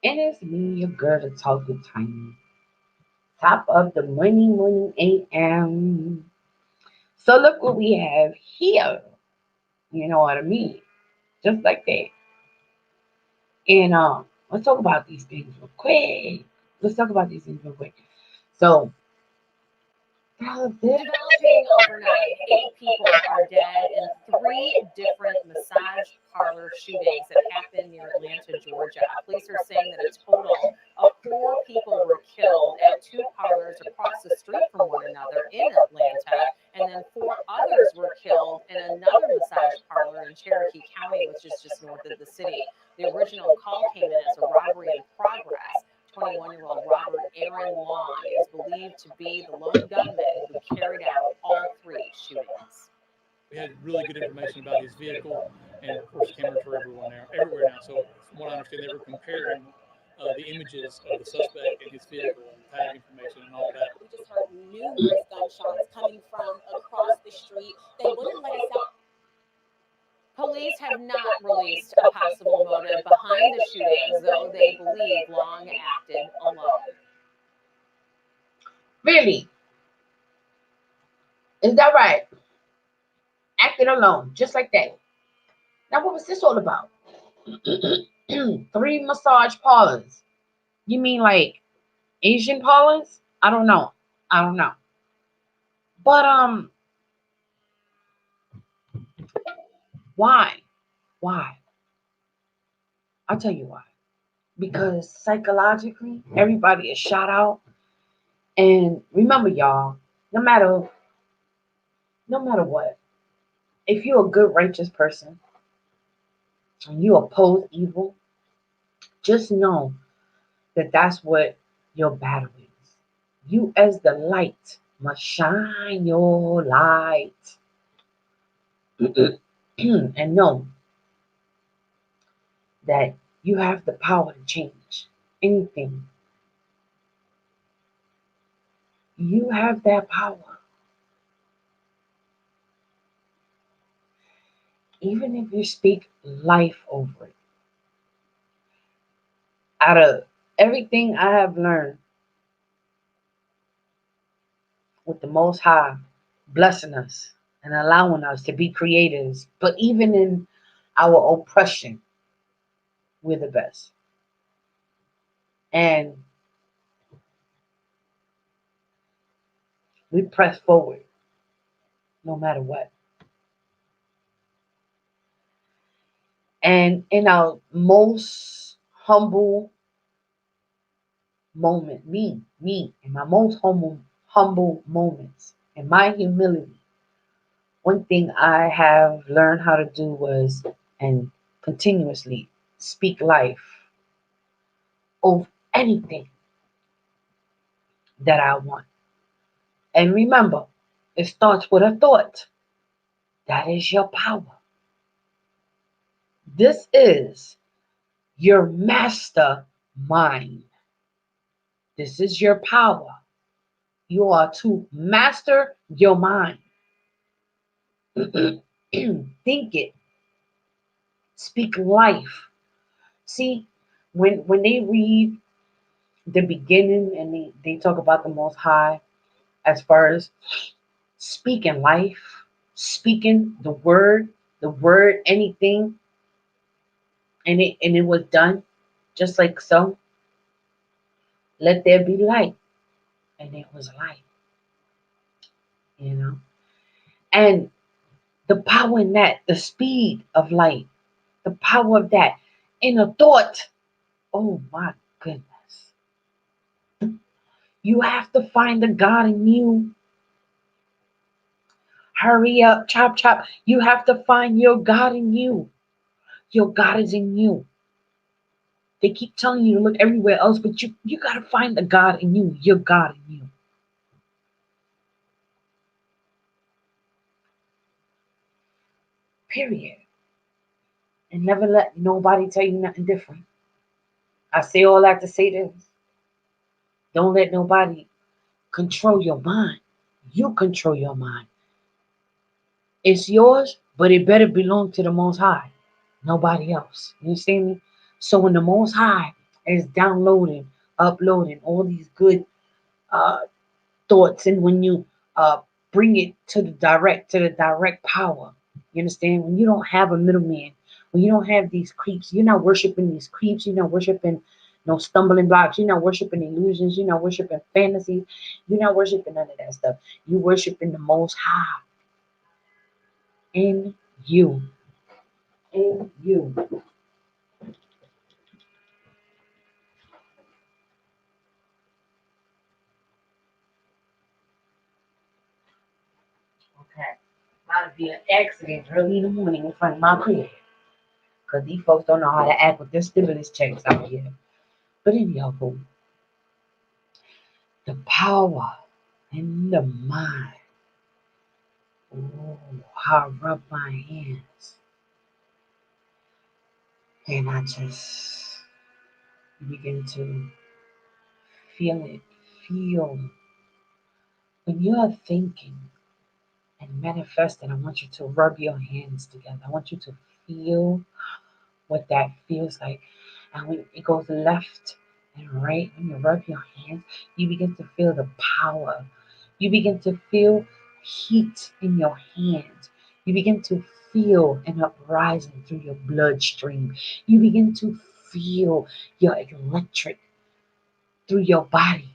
And it's me, your girl, to talk with Tiny. Top of the morning AM. So look what we have here. You know what I mean? Just like that. And let's talk about these things real quick. Let's talk about these things real quick. So, Developing overnight, 8 people are dead in 3 different massage parlor shootings that happened near Atlanta, Georgia. Police are saying that a total of 4 people were killed at 2 parlors across the street from one another in Atlanta, and then 4 others were killed in another massage parlor in Cherokee County, which is just north of the city. The original call came in as a robbery in progress. 21-year-old Robert Aaron Long is believed to be the lone gunman who carried out all 3 shootings. We had really good information about his vehicle, and of course, cameras are everywhere now. So, from what I understand, they were comparing the images of the suspect and his vehicle and tag information and all that. We just heard numerous gunshots coming from across the street. They wouldn't let us out. Police have not released a possible motive behind the shootings, though they believe Long acted alone. really, is that right? Acting alone, just like that. Now, what was this all about? 3 massage parlors. You mean like Asian parlors? I don't know. I don't know. But why? Why? I'll tell you why. Because psychologically, everybody is shot out. And remember, y'all, no matter no matter what, if you're a good righteous person and you oppose evil, just know that that's what your battle is. You, as the light, must shine your light and know that you have the power to change anything. You have that power. Even if you speak life over it. Out of everything I have learned with the Most High blessing us and allowing us to be creators, but even in our oppression, we're the best. And we press forward no matter what. And in our most humble moment, in my most humble moments, in my humility, one thing I have learned how to do was and continuously speak life of anything that I want. And remember, it starts with a thought. That is your power. This is your master mind. This is your power. You are to master your mind. Think it. Speak life. See, when they read the beginning and they talk about the Most High as far as speaking life, speaking the word, anything, and it was done just like so. Let there be light, and it was light, you know. And the power in that, the speed of light, the power of that in a thought. Oh my goodness. You have to find the God in you. Hurry up, chop, chop. You have to find your God in you. Your God is in you. They keep telling you to look everywhere else, but you got to find the God in you, your God in you. Period. And never let nobody tell you nothing different. I say all that to say this. Don't let nobody control your mind. You control your mind. It's yours, but it better belong to the Most High. Nobody else. You understand me? So when the Most High It's downloading, uploading all these good uh, thoughts, and when you uh, bring it to the direct power, you understand? When you don't have a middleman, when you don't have these creeps, you're not worshiping these creeps. You're not worshiping no stumbling blocks. You're not worshiping illusions. You're not worshiping fantasies. You're not worshiping none of that stuff. You worshiping the Most High in you, in you. Okay, about to be an accident early in the morning in front of my crib. Because these folks don't know how to act with their stimulus checks out here. But anyhow, boo, the power in the mind. Oh, how I rub my hands. And I just begin to feel it. Feel. When you are thinking and manifesting, I want you to rub your hands together. I want you to feel what that feels like. And when it goes left and right, when you rub your hands, you begin to feel the power. You begin to feel heat in your hands. You begin to feel an uprising through your bloodstream. You begin to feel your electric through your body.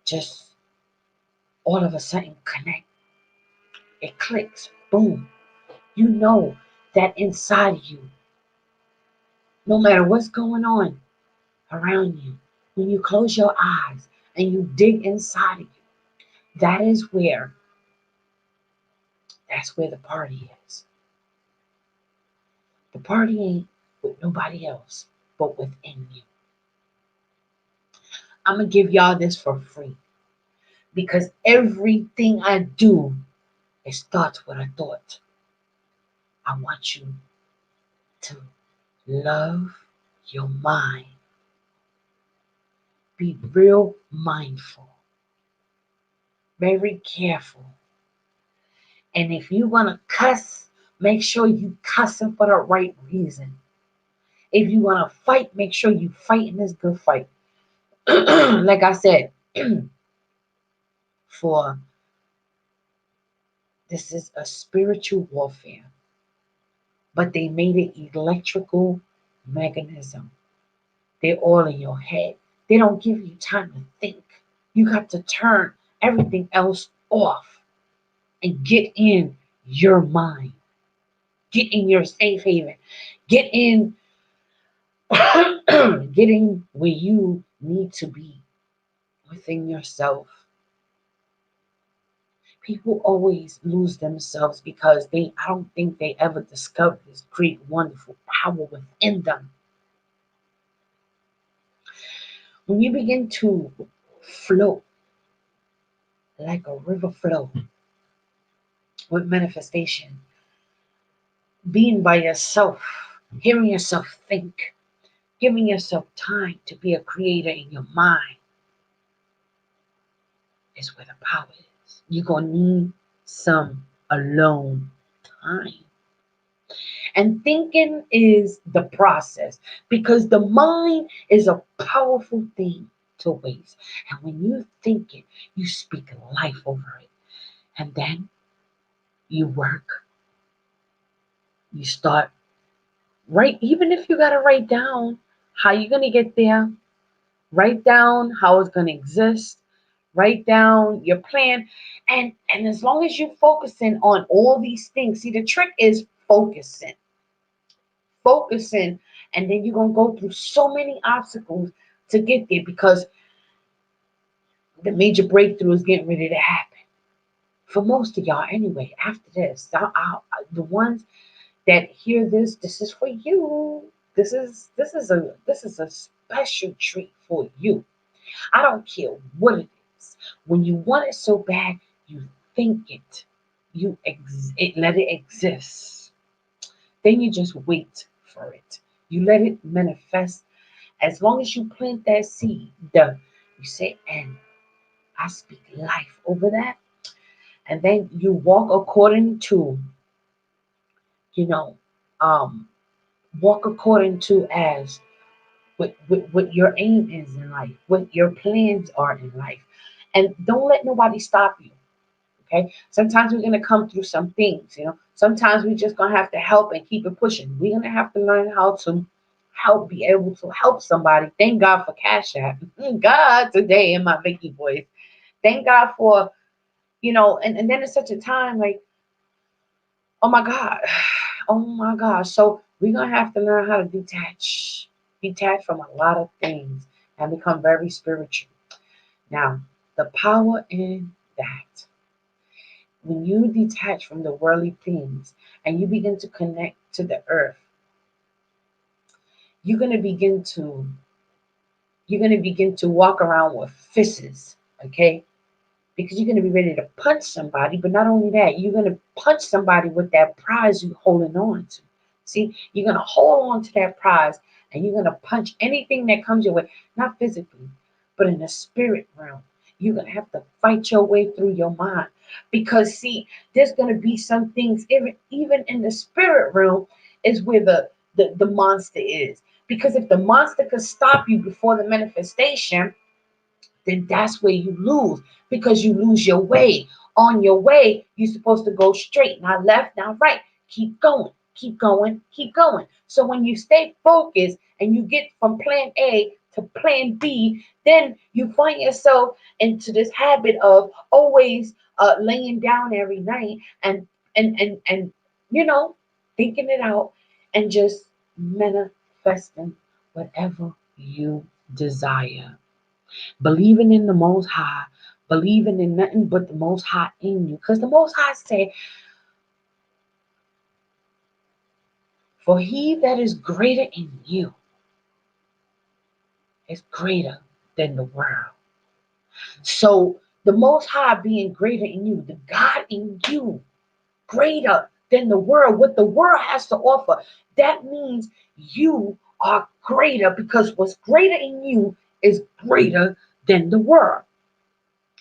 Just all of a sudden connect. It clicks. Boom. You know that inside you, no matter what's going on around you, when you close your eyes and you dig inside of you, that is where that's where the party is. The party ain't with nobody else but within you. I'm gonna give y'all this for free because everything I do, it starts with a thought. I want you to love your mind. Be real mindful, very careful. And if you wanna cuss, make sure you cussing for the right reason. If you want to fight, make sure you fighting this good fight. Like I said, for this is a spiritual warfare, but they made it electrical mechanism. They're all in your head. They don't give you time to think. You got to turn everything else off and get in your mind. Get in your safe haven. Get in getting where you need to be within yourself. People always lose themselves because I don't think they ever discover this great wonderful power within them. When you begin to flow like a river flow with manifestation, being by yourself, hearing yourself think, giving yourself time to be a creator in your mind is where the power is. You're gonna need some alone time. And thinking is the process because the mind is a powerful thing to waste. And when you think it, you speak life over it. And then you work, you start, right? Even if you got to write down how you're going to get there, write down how it's going to exist, write down your plan. And as long as you're focusing on all these things, see, the trick is focusing, and then you're gonna go through so many obstacles to get there because the major breakthrough is getting ready to happen for most of y'all anyway. After this, the ones that hear this, this is for you. This is a special treat for you. I don't care what it is. When you want it so bad, you think it, let it exist. Then you just wait for it. You let it manifest. As long as you plant that seed, you say, and I speak life over that. And then you walk according to, you know, um, walk according to as what your aim is in life, what your plans are in life. And don't let nobody stop you. Okay. Sometimes we're gonna come through some things, Sometimes we're just gonna have to help and keep it pushing. We're gonna have to learn how to be able to help somebody. Thank God for Cash App. God today in my Vicky voice. Thank God for, and then it's such a time like, oh my God. Oh my gosh. So we're gonna have to learn how to detach from a lot of things and become very spiritual. Now, the power in that, when you detach from the worldly things and you begin to connect to the earth, you're gonna begin to walk around with fists, okay? Because you're gonna be ready to punch somebody, but not only that, you're gonna punch somebody with that prize you're holding on to. See, you're gonna hold on to that prize and you're gonna punch anything that comes your way, not physically, but in the spirit realm. You're gonna have to fight your way through your mind. Because see, there's gonna be some things, even in the spirit realm, is where the monster is. Because if the monster could stop you before the manifestation, then that's where you lose, because you lose your way. On your way, you're supposed to go straight, not left, not right. Keep going, keep going, keep going. So when you stay focused and you get from plan A to plan B, then you find yourself into this habit of always laying down every night and you know thinking it out and just manifesting whatever you desire, believing in the Most High, believing in nothing but the Most High in you. Because the Most High said, for he that is greater in you is greater than the world. So the Most High being greater in you, the God in you, greater than the world, what the world has to offer, that means you are greater, because what's greater in you is greater than the world.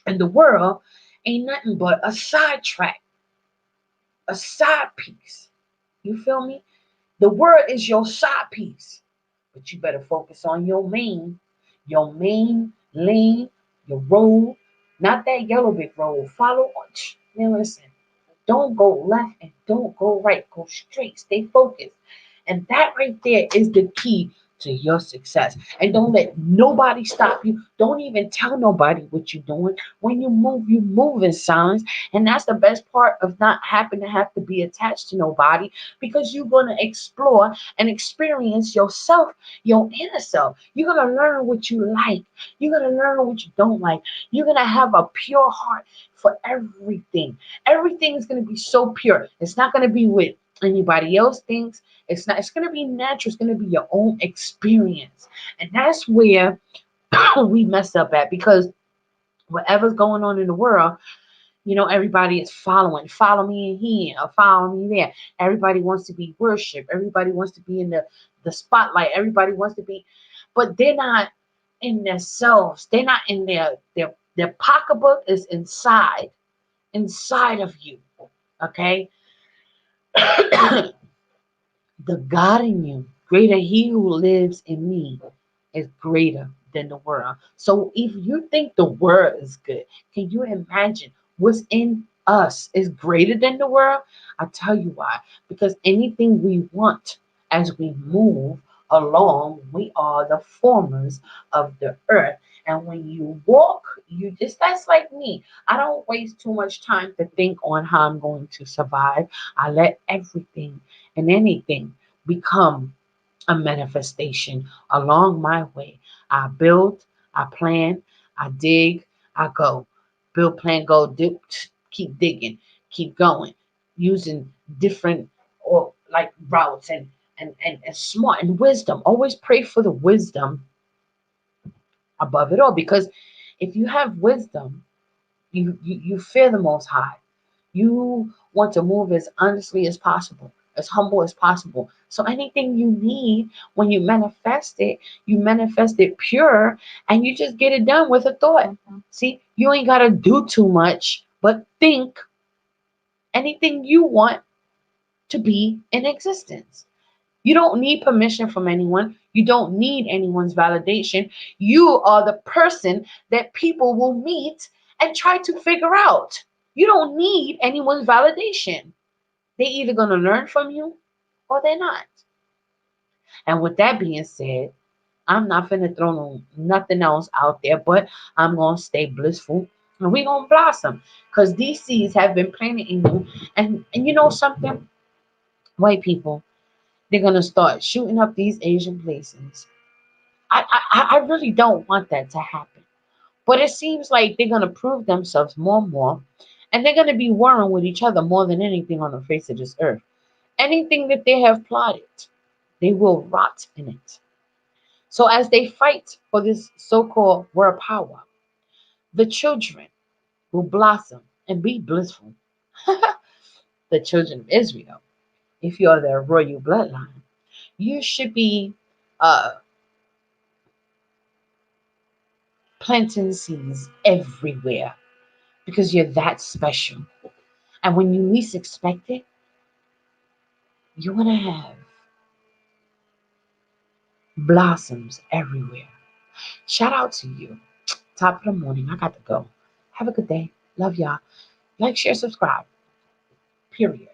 And the world ain't nothing but a sidetrack, a side piece. You feel me? The word is your side piece, but you better focus on your main lane, your road, not that yellow brick road. Follow on. Man, listen. Don't go left and don't go right. Go straight. Stay focused. And that right there is the key to your success. And don't let nobody stop you. Don't even tell nobody what you're doing. When you move in silence. And that's the best part of not having to have to be attached to nobody, because you're going to explore and experience yourself, your inner self. You're going to learn what you like. You're going to learn what you don't like. You're going to have a pure heart for everything. Everything is going to be so pure. It's not going to be what anybody else thinks. It's not. It's going to be natural. It's going to be your own experience, and that's where we mess up at, because whatever's going on in the world, everybody is following. Follow me in here, or follow me there. Everybody wants to be worshipped. Everybody wants to be in the spotlight. Everybody wants to be, but they're not in themselves. They're not in their pocketbook is inside of you. Okay. The God in you, greater he who lives in me, is greater than the world. So if you think the world is good, can you imagine what's in us is greater than the world? I'll tell you why. Because anything we want as we move along, we are the formers of the earth. And when you walk, you just, that's like me. I don't waste too much time to think on how I'm going to survive. I let everything and anything become a manifestation along my way. I build, I plan, I dig, I go. Build, plan, go, keep digging, keep going, using different or like routes and smart and wisdom. Always pray for the wisdom above it all, because if you have wisdom, you fear the Most High. You want to move as honestly as possible, as humble as possible. So anything you need, when you manifest it pure, and you just get it done with a thought. See, you ain't gotta do too much, but think anything you want to be in existence. You don't need permission from anyone. You don't need anyone's validation. You are the person that people will meet and try to figure out. You don't need anyone's validation. They either going to learn from you or they're not. And with that being said, I'm not finna throw nothing else out there, but I'm gonna stay blissful and we gonna blossom. Because these seeds have been planted in you. And you know something? White people, they're gonna start shooting up these Asian places. I really don't want that to happen. But it seems like they're gonna prove themselves more and more, and they're gonna be warring with each other more than anything on the face of this earth. Anything that they have plotted, they will rot in it. So as they fight for this so-called world power, the children will blossom and be blissful. The children of Israel, if you are their royal bloodline, you should be uh, planting seeds everywhere because you're that special. And when you least expect it, you're going to have blossoms everywhere. Shout out to you. Top of the morning. I got to go. Have a good day. Love y'all. Like, share, subscribe. Period.